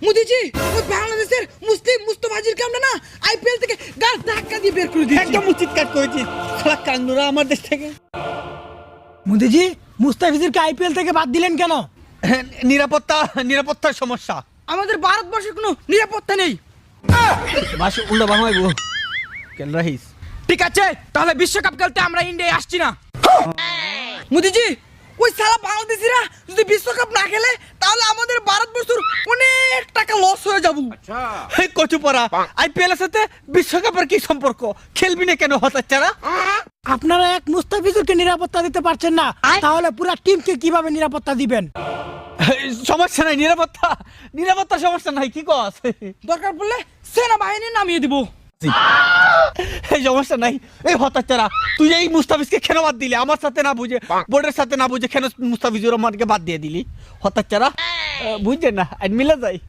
মোদিজি ওই বাংলাদেশের মুসলিম মুস্তাফাজিরকে আমরা না আইপিএল থেকে গাছ ধাক্কা দিয়ে বের করে দিয়েছি। একদম উচিত কাজ করেছিস। শালা কান্দুরা আমার দেশ থেকে। মোদিজি মুস্তাফিজুরকে আইপিএল থেকে বাদ দিলেন কেন? নিরাপত্তার সমস্যা। আমাদের ভারতবর্ষের কোনো নিরাপত্তা নেই। বাসু উল্টা বাংলায় গো কেন রাহিস। ঠিক আছে তাহলে বিশ্বকাপ খেলতে আমরা ইন্ডিয়ায় আসছি না। মোদিজি ওই সালা বাংলাদেশিরা যদি বিশ্বকাপ না খেলে তাহলে আমাদের ভারতবর্ষের অনেক টাকা লস হয়ে যাবো। এই কচুপড়া, আইপিএল এর সাথে বিশ্বকাপের কি সম্পর্ক? খেলবি না কেন হতাচ্ছারা? আপনারা এক মুস্তাফিজুরকে নিরাপত্তা দিতে পারছেন না, তাহলে পুরো টিমকে কিভাবে নিরাপত্তা দিবেন? সমস্যা নাই, নিরাপত্তার সমস্যা নাই। কি কস? দরকার পড়লে সেনাবাহিনী নামিয়ে দিব। এই সমস্যা নাই। এই হতাচ্ছারা, তুই এই মুস্তাফিজকে কেন বাদ দিলি? আমার সাথে না বুঝে, বোর্ডের সাথে না বুঝে কেন মুস্তাফিজুর রহমানকে বাদ দিয়ে দিলি? হতাচ্ছারা বুঝছেন না, মিলে যাই।